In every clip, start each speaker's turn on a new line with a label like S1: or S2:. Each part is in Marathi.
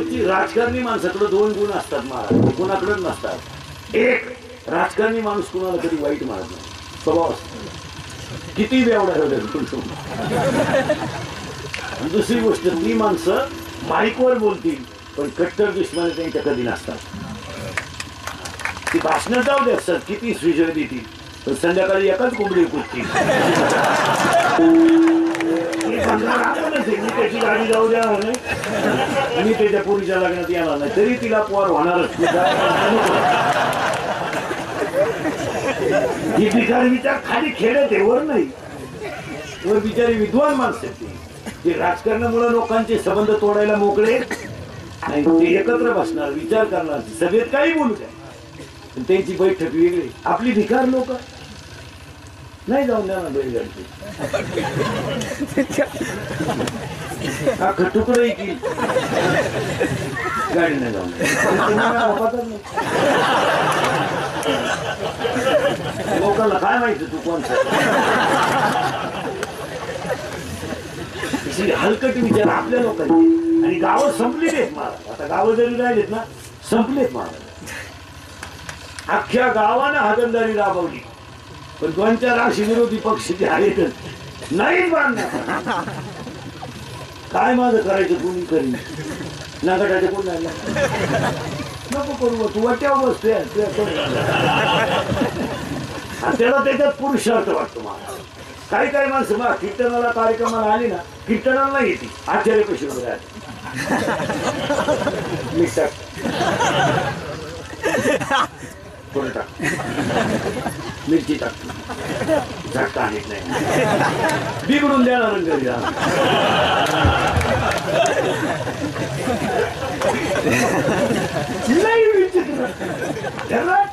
S1: शेवटची राजकारणी माणसाकडे दोन गुण असतात महाराज, कोणाकडेच नसतात. एक, राजकारणी माणूस कुणाला कधी वाईट मानत नाही, स्वभाव असतो किती बेवडा. दुसरी गोष्ट, ती माणसं माईकवर बोलतील पण कट्टर दुश्मन त्यांच्या कधी नसतात. ती भाषण जाऊ दे असतात, किती सुविचार देतील पण संध्याकाळी एकाच कोंबडी कुठतील. मी त्याची गाडी जाऊ देणार नाही, मी त्याच्या पोरीच्या लग्नात येणार नाही, तरी तिला पोर होणारच. ही बिचारी विचार खाली खेळत आहे, वर नाही. वर बिचारी विद्वान माणसं ते राजकारणामुळे लोकांचे संबंध तोडायला मोकळे आणि ते एकत्र बसणार, विचार करणार, सभेत काही बोलू द्या, त्यांची बैठक वेगळी. आपली भिकार लोक नाही जाऊन द्या ना बैलगाडी, अख्खं तुकडं की गाडी नाही जाऊन लोकांना काय माहिती तू कोणता. हलकट विचार आपल्या लोकांचे. आणि गावं संपलेली आहेत महाराज, आता गावं जरी राहिलेत ना संपलेत महाराज. अख्ख्या गावानं हागणदारी राबवली पण 2-4 अशी विरोधी पक्ष जे आहेत नाहीच बांधणार. काय माझं करायचं कोणी करी नागटाचे कोण नाही नको करू, तू वाट्यावर बसते त्याला त्याच्यात पुरुषार्थ वाटतो मला. काही काही माणसं मला कीर्तनाला कार्यक्रमाला आली ना, कीर्तनाला नाही येते, आचार्य कशी वगैरे आले टाक मिरची टाकतो झटका आणत नाही, बिघडून द्यायला घरी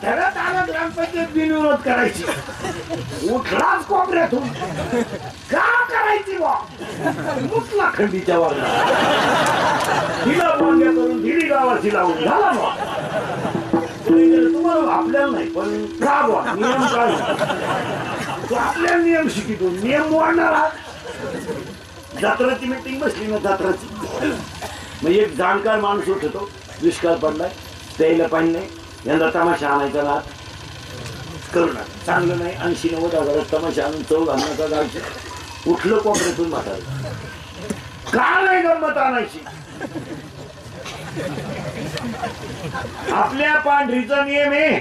S1: ठरत आला ग्रामपंचायत बिनविरोध करायची, उठलाच कोपऱ्यातून का करायची बा, उठला खंडीच्या वर्गात तिला बोंग्या करून दिली गावाची लावून झाला बा. तुम्हाला आपल्याला नाही पण का बा नियम काढ, तू आपल्याला नियम शिकितो, नियम मोडणारा. जत्राची मीटिंग बसली ना जत्राची, मग एक जाणकार माणूस उठ होतो, दुष्काळ पडलाय, त्याला पाणी नाही, यंदा तमाशा आणायचा ना करू नका, चांगलं नाही, 80-90 हजारात तमाशा आणून चव घालण्याचा गावचे. उठलं कोपऱ्यातून म्हातारं, का नाही गंमत आणायची. आपल्या पांढरीचा नियम आहे,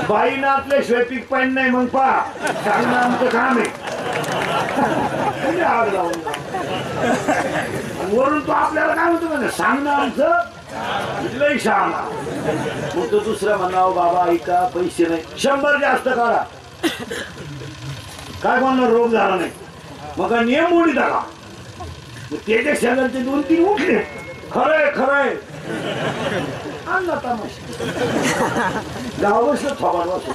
S1: बाईनं आपल्याशिवाय पीक पाणी नाही, मग पहा चांगलं आमचं काम आहे. आग लावून वरून तो आपल्याला काय म्हणतो म्हणजे सांगणं आमचं लय शहाणा. मग तो दुसरा म्हणावं बाबा ऐका पैसे नाही, 100 जास्त करा, काय कोणाला रोग झाला नाही, मग नियम मोडी टाका. त्याच्या शेजारचे 2-3 उठले, खरंय खरंय आणला तमाशा, गाव बसलं थोबाड बसू,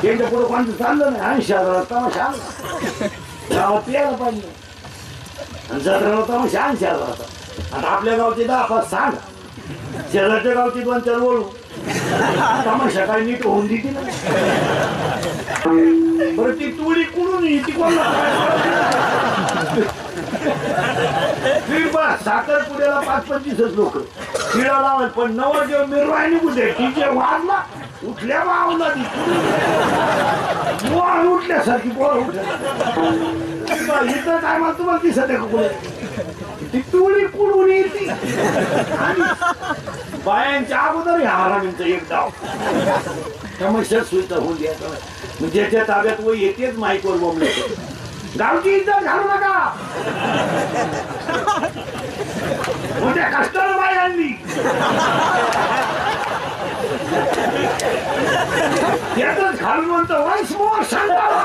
S1: त्यांच्या पुढे कोणतं चाललं नाही, 80 हजारात तमाशा आणला, गावात यायला पाहिजे. आणि जत्राला तमाशा 80 हजाराचा. आता आपल्या गावचे 10-5 सांग, शेजारच्या गावची 2-4 बोलू, तमाशा काय नीट होऊन देते ना. बरं ती तुळी कुठून ती कोणाला साखरपुड्याला 5-25 लोक शिळा लावायला, पण नवरदेव मिरवायनी कुठे तिचे वाढला उठल्या वावला उठल्यासारखी पोर उठल्या. इथं काय मला तुम्हाला दिसत आहे का कुठे, ती तुळी कुडून येते. आणि बायांच्या अगोदर हरामींचा एक डाव समस्या सुद्धा होऊन द्यायचा, ज्याच्या ताब्यात वय येतेच माईकवर बोंबले, गावची इज्जत घालू नका. मोठ्या कष्टाला बाई आणली, त्यातच घालून म्हणतो वन्स मोर सांगावा.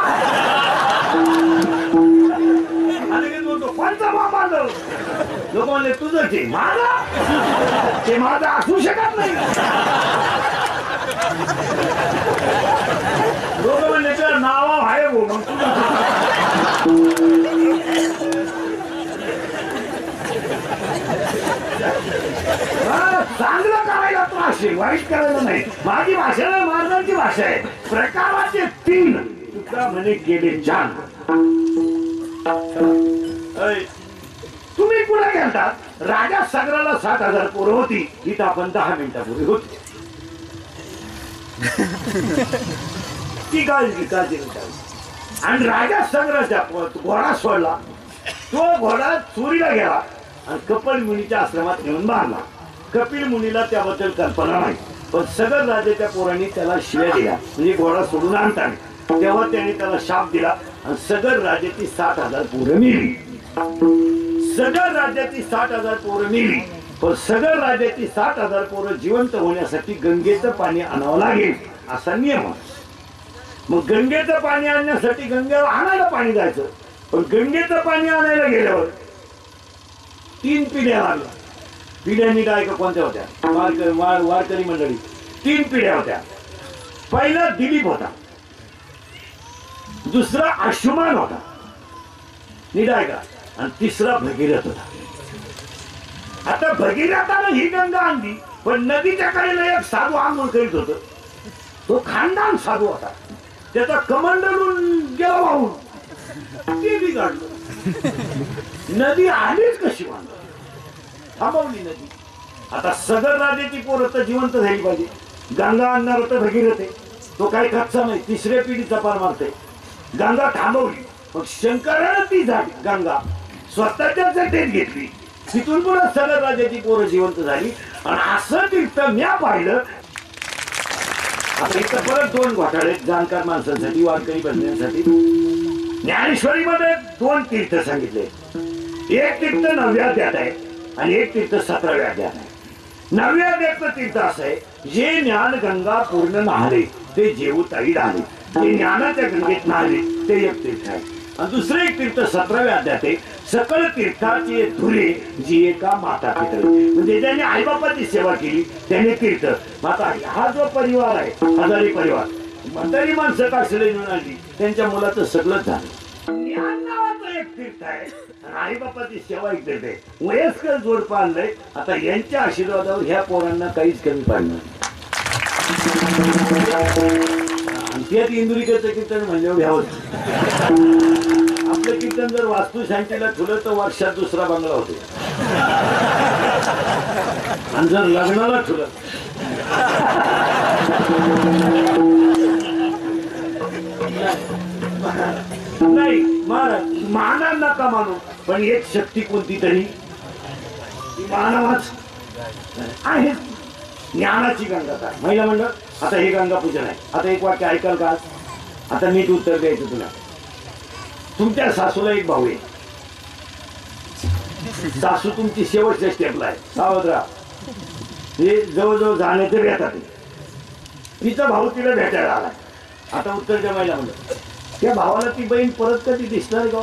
S1: आणि म्हणतो कोणता मामा लोक म्हणले तुझं ते माझा, ते माझा असू शकत नाही. लोक म्हणले तर नावा आहे गो, मग तुझं चांगलं करायला त्रास आहे, वाईट करायला नाही. माझी भाषा नाही, मार्गांची भाषा आहे. प्रकाराचे 3 तुका म्हणे गेले जाण. तुम्ही कुठे गेलतात राजा सगराला 60,000 पोरं होती, इथं आपण 10 मिनिटापूर्वी होती. ती काळजी आणि राजा सगराच्या घोडा सोडला. तो घोडा चोरीला गेला आणि कपिल मुनीच्या आश्रमात नेऊन मारला. कपिल मुनीला त्याबद्दल कल्पना नाही, पण सगळ राजाच्या पोरांनी त्याला शिव्या दिल्या, म्हणजे घोडा सोडून आणताना. तेव्हा त्याने त्याला शाप दिला आणि सगळ राज्याची 60,000 पोरं मिळली. सगळ राज्याची 60,000 पोरं मिळली, पण सगळ राज्याची 60,000 पोरं जिवंत होण्यासाठी गंगेचं पाणी आणावं लागेल असा नियम. मग गंगेचं पाणी आणण्यासाठी गंगेला आणायला पाणी जायचं, पण गंगेचं पाणी आणायला गेल्यावर 3 पिढ्या लागल्या. पिढ्यांनी काय का कोणत्या होत्या? वारकरी मंडळी 3 पिढ्या होत्या. पहिला दिलीप होता, दुसरा अंशुमान होता निडाय का, आणि तिसरा भगीरथ होता. आता भगीरथानं ही गंगा आणली, पण नदीच्या कडेला एक साधू आंघोळ करीत होत. तो खानदान साधू होता, त्याचा कमंडलून गेला वाहून, ते बिघडलं. नदी आलीच कशी बांध थांबवली नदी. आता सदर राजाची पोरं तर जिवंत झाली पाहिजे. गंगा आणणार होतं भगीरथ आहे, तो काही कच्चा नाही, 3ऱ्या पिढीचा पार मारते. गंगा थांबवली, मग शंकरानं ती झाली गंगा स्वतःच्या जटेत घेतली. तिथून पुन्हा सदर राजाची पोरं जिवंत झाली. आणि असं तीर्थ म्या पाहिलं. आता इथं परत 2 घोटाळे जाणकार माणसांसाठी, वारकरी बनण्यासाठी. ज्ञानेश्वरीमध्ये 2 तीर्थ सांगितले. एक तीर्थ 9व्या अध्यायात आहे आणि एक तीर्थ 17व्या अध्यायात आहे. 9व्या अध्यायाचं तीर्थ असं आहे, जे ज्ञान गंगा पूर्ण नाहले ते जेवताई आले, जे ज्ञानाच्या गंगेत नाहले ते एक तीर्थ आहे. आणि दुसरे एक तीर्थ 17व्या अध्यायात आहे, सकळ तीर्थाची धुरे जी एका माता पितळे, म्हणजे ज्याने आईबापाची सेवा केली त्याने तीर्थ. माता हा जो परिवार आहे, हजारी परिवार, म्हातारी माणसं कासले घेऊन आली, त्यांच्या मुलाचं सगळंच झालं. ज्ञान नावाचं एक तीर्थ आहे आणि आईबापाची सेवा एक तीर्थ आहे. वयस्कर जोडपं आणलंय. आता यांच्या आशीर्वादावर ह्या पोरांना काहीच कमी पाडणार. आणि त्यात इंदुरीकरचं कीर्तन म्हणजे घ्यावं. आपलं कीर्तन जर वास्तुशांतीला ठुलं तर वर्षात 2रा बंगला होते, आणि जर लग्नाला ठुलं नाही. महाराज माना नका मानू, पण एक शक्ती कोणती तरी मानवाच आहे. ज्ञानाची गंगा महिला मंडळ. आता हे गंगा पूजन आहे. आता एक वाक्य ऐकाल का? आता नीट उत्तर द्यायचं तुला. तुमच्या सासूला एक भाऊ आहे. सासू तुमची शेवटच्या स्टेपला आहे, सावध राहा. हे जवळजवळ जाण्याचं भेटतात. तिचा भाऊ तिला भेटायला आलाय. आता उत्तर द्या महिला मंडळ. त्या भावाला ती बहीण परत कधी दिसणार का?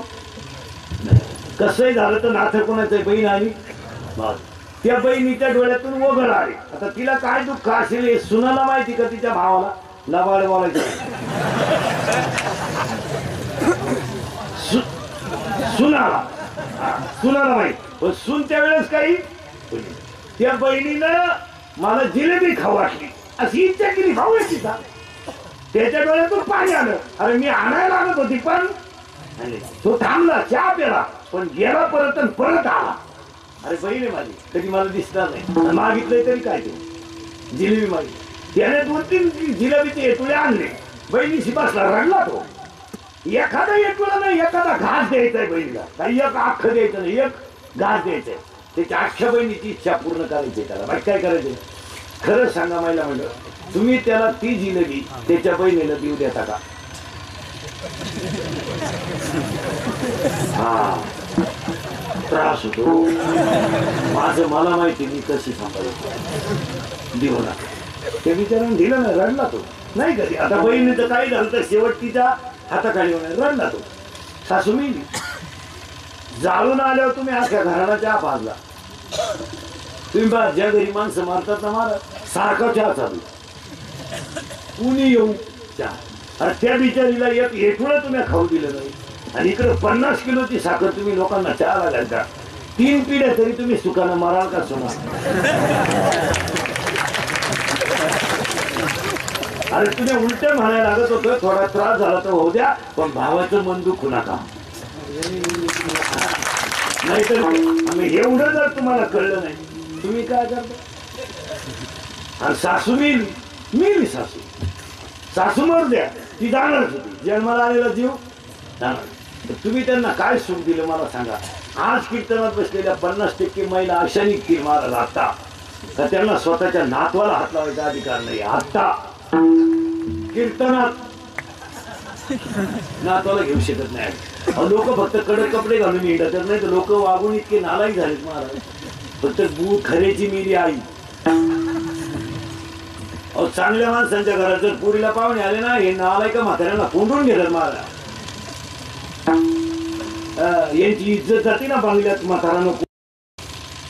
S1: कसंही झालं तर नाथं कोणाचं बहीण आली, त्या बहिणीच्या डोळ्यातून ओघळ आली. आता तिला काय दुःख असेल हे सुनाला माहिती का? तिच्या भावाला लबाड बोलायचं सुनाला माहित, पण सून त्यावेळेस काही त्या बहिणीनं मला जिलेबी खाऊ वाटली अशी इच्छा केली खाऊची. त्याच्या डोळ्यातून पाणी आलं. अरे मी आणायला लागत होती, पण तो थांबला, चहा प्याला, पण गेला परत आणि परत आला. अरे बहीण आहे माझी, कधी मला दिसणार नाही. मागितलंय तरी काय ते जिलेबी मागितली. त्याने 2-3 जिलेबीचे एटुळे आणले. बहिणीशी बसला, रडला तो. एखादा एटुळा नाही, एखादा घास द्यायचाय बहिणीला. काही एक अख्खं द्यायचं नाही, एक घास द्यायचंय. त्याच्या अख्ख्या बहिणीची इच्छा पूर्ण करायची त्याला. बाकी काय करायचं? खरं सांगा महिला मंडळ, तुम्ही त्याला ती जिलेबी त्याच्या बहिणीला देऊ देता का? हा त्रास होतो माझं, मला माहिती मी कशी सांभाळतो. देऊ ना. ते विचारून दिलं ना, रडला तो नाही कधी. आता बहिणीचं काही झालं तर शेवट तिच्या हाताखाली होणार, रडला तो. सासू मी जाळून आल्यावर तुम्ही अख्या घराला चहा पाजला. तुम्ही बा ज्या घरी माणसं मारतात ना, मारा सारखा चहा चालू, कुणी येऊ चहा. अरे त्या बिचारीला एक एटुळं तुम्ही खाऊ दिलं नाही, आणि इकडे 50 किलोची साखर तुम्ही लोकांना चहा घालता. 3 पिढ्या तरी तुम्ही सुखानं माराल का सोना? अरे तुम्ही उलट म्हणायला लागत होतं, थोडा त्रास झाला तर होऊ द्या, पण भावाचं मन दुखू नका. नाहीतर आम्ही एवढं जर तुम्हाला कळलं नाही तुम्ही काय करता. आणि सासू मिली सासू मरू द्या, ती जाणारच होती. जन्माला आलेला जीव जाणार. तुम्ही त्यांना काय सुख दिलं मला सांगा. आज कीर्तनात बसलेल्या 50% महिला अशा निघतील महाराज आता तर त्यांना स्वतःच्या नातवाला हात लावायचा अधिकार नाही. आता कीर्तनात नातवाला घेऊ शकत नाही. लोक फक्त कडक कपडे घालून येतात नाही तर लोक वागून इतके नालायक झालेत महाराज. फक्त बूट खरेची मिली आई. चांगल्या माणसांच्या घरात जर पुरीला पाहुणे आले ना हे नालायक म्हाताऱ्यांना कोंडून घेतात महाराज. यांची इज्जत जाते ना बांगल्यात म्हातारानं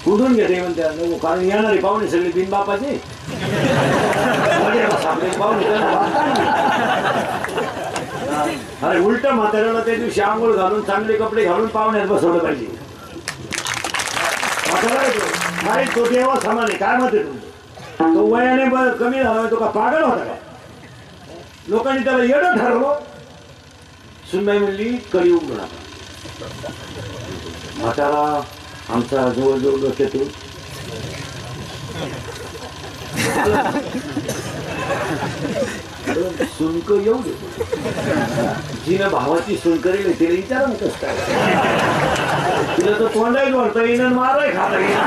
S1: कुठून घेते म्हणते. कारण येणारे पाहुणे सगळे बिनबापाचे पाहुणे. अरे उलट म्हाताऱ्याला त्या दिवशी आंघोळ घालून चांगले कपडे घालून पाहुण्यात बसवलं पाहिजे. म्हातारा तो देवा समान आहे. काय मत आहे तुमचं. तो वयाने कमी झाला तो का पागल होता का. लोकांनी त्याला येणं ठरवलं. सुनबाई म्हणली कळी उघडू नका. म्हातारा आमचा जवळजवळ डोक्यातून सुनक येऊ देतो. जिनं भावाची सून करेल तिला विचारा ना कसं काय. तिला तर तोंडाही वरता येईन माराय खाता येईन.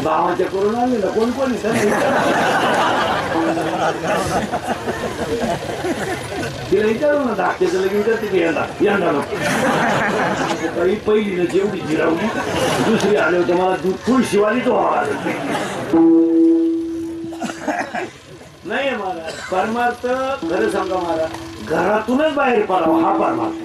S1: भावाच्या करून आले ना कोण कोणी तिला विचारू ना धाकट्याचं लगीन करते की यंदा काही पहिली ना जेवढी जिरावली दुसरी आले होते मला दूध फुल शिवाली तो नाही. महाराज परमार्थ खरं सांगा महाराज घरातूनच बाहेर पडावा हा परमार्थ.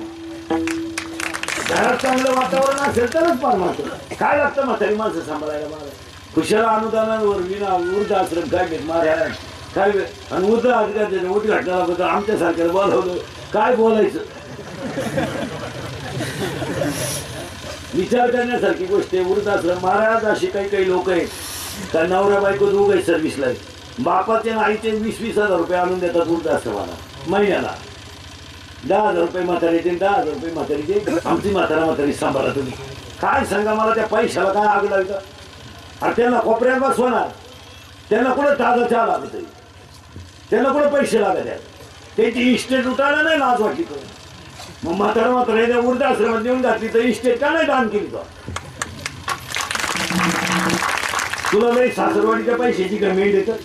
S1: घरात चांगलं वातावरण असेल तरच परमार्थ. काय लागतं म्हातारी माणसं सांभाळायला महाराज. खुशाला अनुदानांवर विना वृद्धाश्रम काय घेत महाराज काय. आणि वृद्ध अधिकाऱ्याने उद्घाटनाबद्दल आमच्यासारख्याला बोलावलं काय बोलायचं. विचार करण्यासारखी गोष्ट आहे. वृद्धाश्रम महाराज अशी काही लोक आहेत का नवऱ्या बायको दोघं आहे सर्व्हिसला. बापाचे आणि आईचे 20,000 रुपये आणून देतात वृद्धाश्रमाला महिन्याला. 10,000 रुपये म्हातारीचे 10,000 रुपये म्हातारीचे. आमची म्हातारी सांभाळा तुम्ही. काय सांगा मला त्या पैशाला काय आग लागतं. अरे त्यांना कोपऱ्यात बसवणार. त्यांना कुठं ताजा चहा लागत आहे. त्यांना कुठं पैसे लागत आहेत. त्यांची इस्टेट उठायला नाही लाज वाटली तर मग म्हातारा वृद्धाश्रमात नेऊन घातली तर इस्टेट का नाही दान केली तर. तुला नाही सासरवाडीच्या पैशाची गमेंट येतं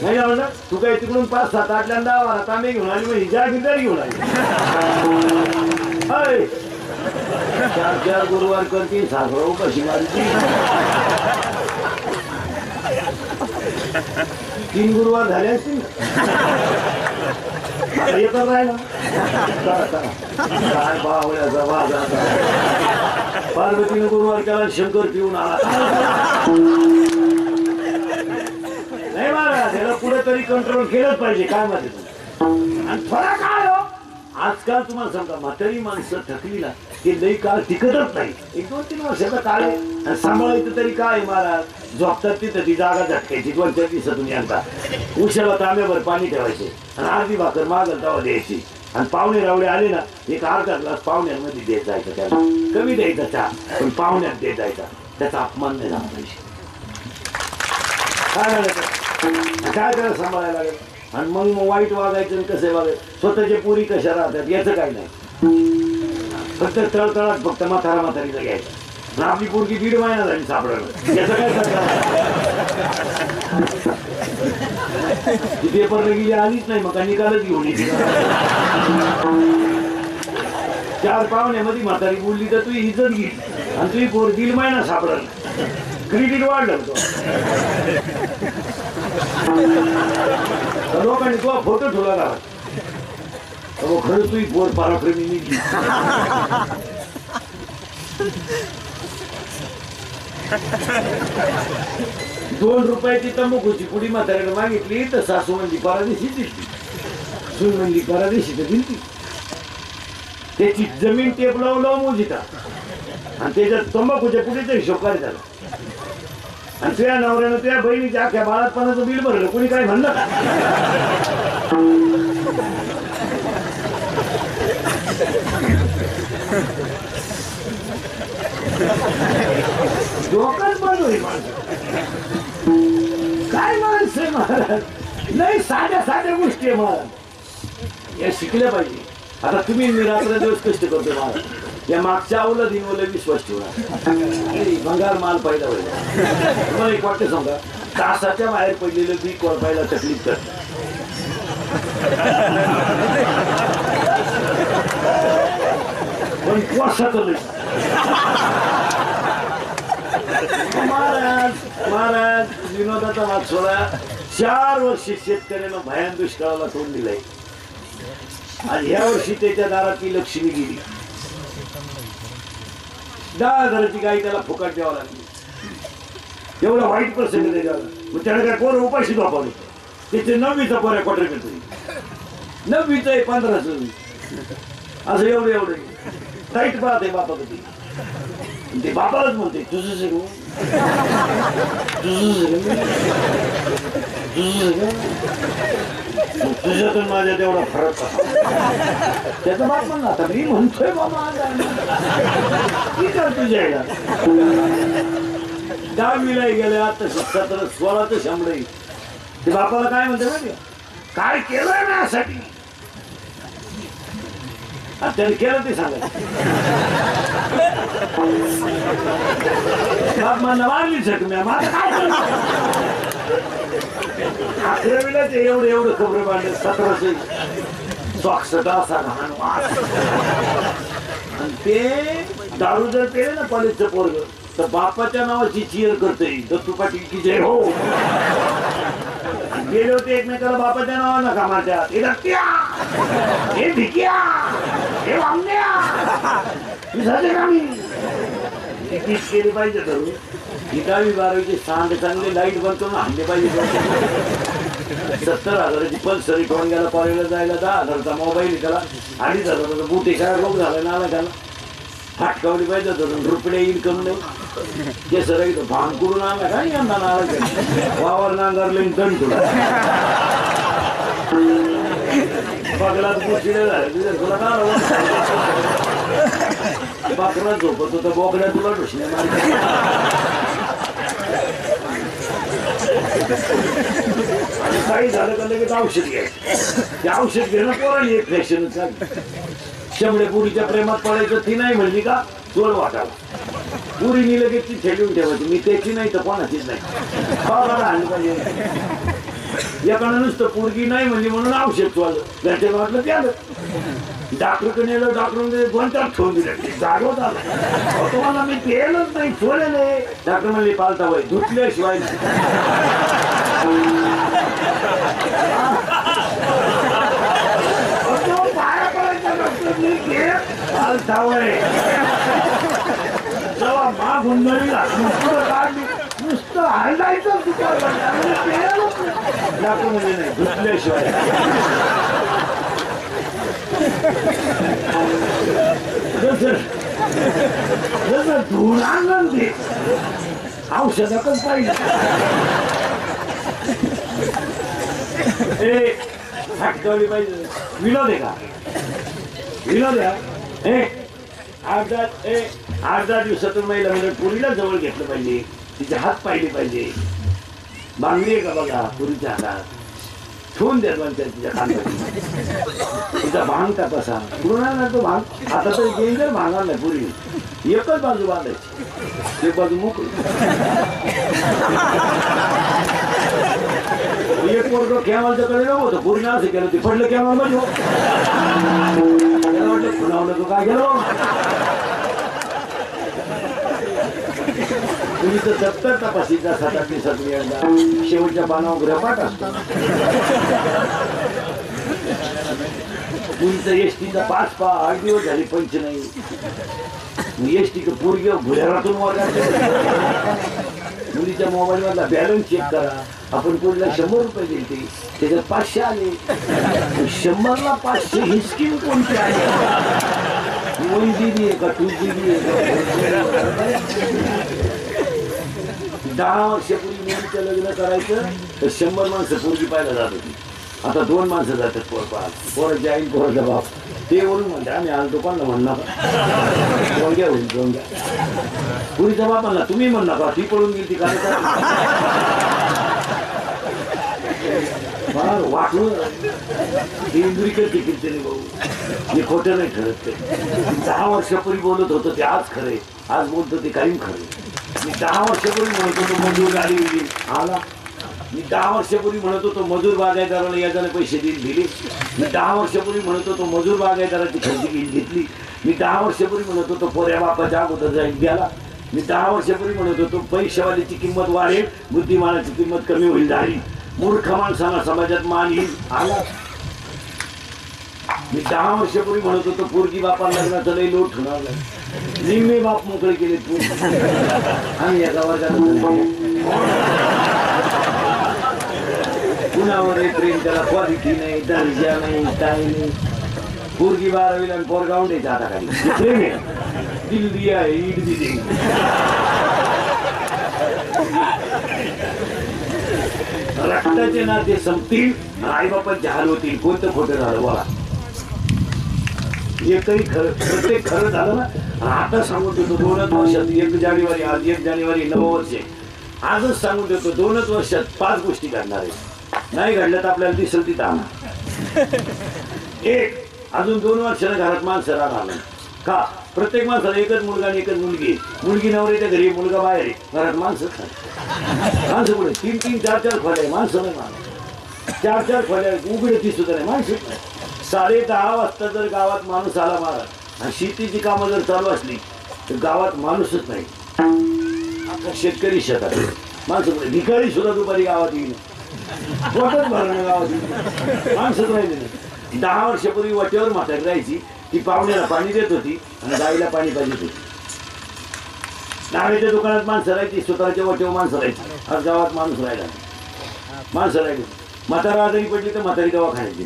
S1: नाही ना म्हणा. तू काय तिकडून 5, 7, 8 10 तांबे घेऊन आली मग हिजा गिजार घेऊन आली. 4 गुरुवार करतील सासरा कशी मारती. 3 गुरुवार झाले असतील येतात राहिला. काय बावळ्याचा बाजाचा. पार्वतीनं गुरुवार केला शंकर पिऊन आला. नाही महाराज याला कुठेतरी कंट्रोल केलंच पाहिजे. काय माहिती आणि फरक काय हो आजकाल तुम्हाला सांगा म्हातारी माणसं थकलीला ते लई काळ टिकतच नाही. 1-2-3 वर्षाचा काळ आहे. आणि सांभाळायचं तरी काय महाराज. झोपतात तिथं ती जागा झटकायची 2-4 दिवसातून यांचा. उशाला तांब्यावर पाणी ठेवायचे आणि अर्धी भाकर मागल तवा द्यायची. आणि पाहुणे रावळे आले ना एक अर्धा ग्लास पाहुण्यांमध्ये देत जायचं. त्याला कमी द्यायचा चहा पण पाहुण्यात देत जायचा. त्याचा अपमान नाही झाला पाहिजे. काय झालं काय त्याला सांभाळायला लागेल. आणि मग वाईट वागायचं कसं वागायचं. स्वतःच्या पुरी कशा राहतात याचं काही नाही. फक्त तळतळात फक्त म्हातारीला घ्यायचं. आपली पोरगी 1.5 महिना झाली सापडायला याचं काय ती पेपरला गेली आलीच नाही मग निकालच घेऊन येते. 4 पाहुण्यामध्ये म्हातारी बोलली तर तुझी इज्जत घेतली आणि तुझी पोर 1.5 महिना सापडायला. क्रेडिट वाढलं लोकांनी तुला फोटो ठेवला का खरंच तुझी पोर पराक्रमी निघली. ₹2 तंबाखूची पुडी म्हाताऱ्याने मागितली तर सासू म्हणली परदेशी दिसली. सून म्हणली परदेशी तर दिलती. त्याची जमीन टेप लावून मोजिता आणि त्याच्यात तंबाखूच्या पुढीचा हिशोब करायचा. आणि तुझ्या नवऱ्यानं तुझ्या बहिणीच्या अख्ख्या बाळातपणाचं बिल भरलं, कोणी काय म्हणलं का? डोकंच बंद होईल माणसं. काय माणसं आहे महाराज, नाही साध्या साध्या गोष्टी आहे महाराज, या शिकल्या पाहिजे. आता तुम्ही मी रात्र दिवस कष्ट करतो महाराज, या मागच्या आवलं दिनवलं विश्वास ठेवला, भंगार माल पाहिला पाहिजे. तुम्हाला एक वाटतं सांगा, तासाच्या बाहेर पडलेलं पीक वळपायला तकलीफ कर, पण कोसाचं नाही. महाराज महाराज विनोदाचा वाद सोडा, 4 वर्ष शेतकऱ्यानं भयान दुष्काळाला तोंड दिलंय. आणि ह्या वर्षी त्याच्या दारातली लक्ष्मी गेली. 10,000ची गाई त्याला फुकट द्यावं लागली. एवढा वाईट प्रसंग त्याच्यावर. मग त्याला काय पोरं उपाशी झोपावली. त्याचे 9वीचा पोऱ्या क्वार्टर मिळतो, 9वीचं आहे 15चं, असं एवढं एवढं टाईट पाहत आहे बापा कधी. ते बापालाच म्हणते तुझं शिकू, तुझ्यातून माझ्या तेवढा फरक त्याचा बाप म्हणला. आता मी म्हणतोय बाबा तुझ्या 10वीला गेले, आता 17 16चं शंभर. ते बापाला काय म्हणते माहिती, काय केलंय ना यासाठी, त्याने केलं ते सांगायचं. बाप मला मारली जखम्या, माझं काय 11वीला ते एवढं एवढं खबरं बांधले, 17चे स्वाक्षता असा घाण वास. आणि ते दारू जर पेले ना कॉलेजचं पोरग, तर बापाच्या नावाची चिअर करते, दत्तू पाटील की जय हो. गेले होते एकमेकाला बापाच्या नावानं कामाच्या, हे दत्त्या, हे भिक्या, हे वामण्या, केली पाहिजे. धरून 10वी 12वीचे सांग चांगले लाईट बंद करून आणले पाहिजे. 70,000ची पल्सरी ठेवून गेला कॉलेजला जायला, 10,000चा मोबाईल त्याला, 2,500 बूट एका रोग झाला ना त्याला, फाटकावली पाहिजे धरून, रुपये इन्कम नाही. ते सर इथं भांग करून आला काय यंदा नाला वावर नांगरले तण तुला बगलात पुशिले झाले तुला का बकरा झोपत होता, बोकड्या तुला ढुसणे मारले. काही झालं का लगेच औषध घ्यायचं. ते औषध घेणं पोरांनी एक फॅशन झाली. शंभरे पुरीच्या प्रेमात पडायचं, ती नाही म्हणली का चोर वाटायला. पुरीनी लगेच ती ठेवून ठेवायची, मी त्याची नाही तर कोणाचीच नाही. बाबाला आणली पाहिजे. एकानं नुसतं पोरगी नाही म्हणली म्हणून औषध चोळलं, घरच्या वाटलं ते आलं. डॉक्टरकडे नेलं, डॉक्टर कोणत्या ठेवून दिलं, जागवत आलं. तुम्हाला मी पेलच नाही, चोळले. डॉक्टर म्हणले पालता वय धुतल्याशिवाय जेव्हा माग हुंदळी नुसतं हायलायचं डॉक्टर म्हणजे नाही धुतल्याशिवाय. जसं धुवून आणलं ते औषधातच पाहिजे. फाटकावली पाहिजे. विनोद आहे का, विनोद आहे. 8-10 दिवसातून महिला म्हणजे पुरीला जवळ घेतलं पाहिजे, तिचे हात पाहिले पाहिजे. बांगडी आहे का बघा पुरीच्या हातात, ठेवून द्या तिच्या खांद्यावर. तिचा भांग तपासा, पूर्ण तो भांग. आता तर गेंजर भांगणार नाही पुरी, एकच बाजू बांधायची, एक बाजू मोकळी. एक पोरग कॅमलच्या कडे नव्हतं, पूर्ण असं केलं ते पडलं कॅमल मध्ये. वाटलं खुणावलं तो काय गेलो. पुरीचं दप्तर तपासीचा 7-8 दिवसातून एकदा, शेवटच्या पानावर ग्रहपाठ असतो. पुरीचं एसटीचा 5-8 दिवस झाले पंच नाही. एसटी पोरगी भुयारातून मुलीच्या मोबाईल मधला बॅलन्स चेक करा. आपण पुढला 100 रुपये दिले, त्याच्यात 500 आले. 100ला 500 ही स्कीम कोणती आहे? 1 GB आहे का 2 GB आहे का? 10 वर्षापूर्वी मुलीचं लग्न करायचं तर 100 माणसं पोरगी पाहायला जात होती. आता 2 माणसं जातात पोर पाहायला. पोराची आई पोराचा बाप ते वरून म्हणते आम्ही आज दुकानला म्हणणार गोंग्या होईल गोंग्या. पुरीचा बाप म्हणला तुम्ही म्हण नका ती पळून गेली ती काय फार वाटलं इंद्री करते कीर्तनी भाऊ. हे खोटं नाही ठरत ते. 10 वर्षापूर्वी बोलत होतं ते आज खरे, आज बोलतो ते काही खरे. मी 10 वर्षापूर्वी म्हणत होतो मजूर गाडी दिली आला. मी 10 वर्षापूर्वी म्हणत होतो मजूर बागायतदाराला याच्याने पैसे दिले. मी 10 वर्षापूर्वी म्हणत होतो मजूर बागायतदाराची खरेदी घेतली. मी 10 वर्षापूर्वी म्हणत होतो पोऱ्या बापाच्या अगोदर जाईल गेला. मी 10 वर्षापूर्वी म्हणत होतो पैशावाल्याची किंमत वाढेल, बुद्धिमानाची किंमत कमी होईल झाली. मूर्ख माणसाला समाजात मान येईल आला. मी 10 वर्षापूर्वी म्हणत होतो पोरगी बापा लग्नाचं लई लोट होणार नाही. निम्मे बाप मोकळे केले आणि या गावाच्या कुणावर प्रेम त्याला क्वालिटी नाही दर्जा नाही काही नाही. पोरगी 12वीला आणि पोरगा उंडायचा आता काही प्रेम आहे. दिल दिया है ईद भी देंगे. रक्ताचे नाते संपतील, आई बापाचे हाल होतील. कोणतं खोटं झालं बोला. एकही खरं प्रत्येक खरं झालं ना. आता सांगून देतो 2च वर्षात 1 जानेवारी आज 1 जानेवारी 9 वर्षे आजच सांगून देतो 2च वर्षात 5 गोष्टी घडणार आहे. नाही घडल्या तर आपल्याला दिसेल तिथं आणा. 1 अजून 2 वर्षाला घरात माणसं राहणार नाही. का प्रत्येक माणसाला एकच मुलगा आणि एकच मुलगी. मुलगी नवऱ्याच्या घरी मुलगा बाहेर आहे. घरात माणसं माणसं पुढे 3-3, 4-4 खोल्या माणसं नाही. माणसं 4-4 खोल्या उघडती सुद्धा नाही माणसं. 10:30 वाजता जर गावात माणूस आला मारा आणि शेतीची कामं जर चालू असली तर गावात माणूसच नाही. आता शेतकरी शेतात माणसं पुढे भिकारी सुद्धा दुपारी गावात येईल. पोटच भरणं गावात येईल माणसंच राहिले नाही. 10 वर्षापूर्वी वाटेवर म्हातारी राहायची. ती पाहुण्याला पाणी देत होती आणि गाईला पाणी पाहिजे होती. नावेच्या दुकानात माणसं राहायची, स्वतःच्या वाटेवर माणसं राहायची. आज गावात माणूस राहिला माणसं राहिली. म्हातारा आजारी पडली तर म्हातारी दवाखान्याची.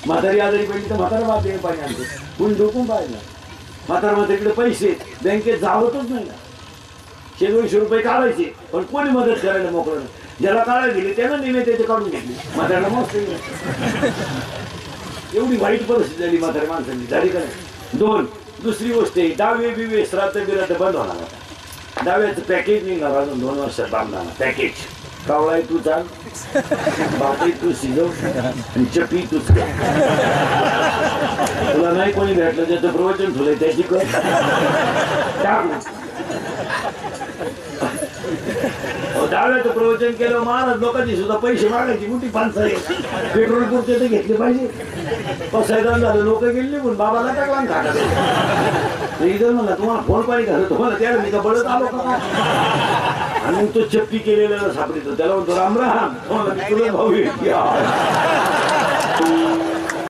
S1: म्हातारी आजारी पडली तर म्हातारा बाप देणे पाणी आणते. कोणी डोकून पाहिजे म्हातारीकडे पैसे बँकेत जावतच नाही ना. 100-200 रुपये काढायचे पण कोणी मदत करायला मोकळं नाही. ज्याला काढायला गेले त्यानं नेहमी त्याचे काढून घेतले. म्हाताऱ्याला मस्त एवढी वाईट परिस्थिती झाली म्हातारी माणसांनी झाली का नाही. 2 दुसरी गोष्ट आहे डावे बिवे श्राद्ध बिराद्ध बंद होणार. आता डाव्याचं पॅकेज निघणार अजून 2 वर्षात बांधणार पॅकेज. कावळाय तू चाल, भाकरी तू शिजव आणि चपी तूच कर. तुला नाही कोणी भेटलं त्याचं प्रवचन ठेवलंय त्याची कर टाकू. डाव्याचं प्रवचन केलं महाराज लोकांची सुद्धा पैसे मागायची मोठी पानसं आहे. पेट्रोल पुरते तर घेतले पाहिजे. पसायदान झालं लोक गेले पण बाबाला टाकला खाटा. इथं म्हणला तुम्हाला फोन पाणी घालत तुम्हाला त्याला मी का बळत आलो का. आणि तो चप्पी केलेला सापडतो त्याला म्हणतो राम राम तुला भाऊ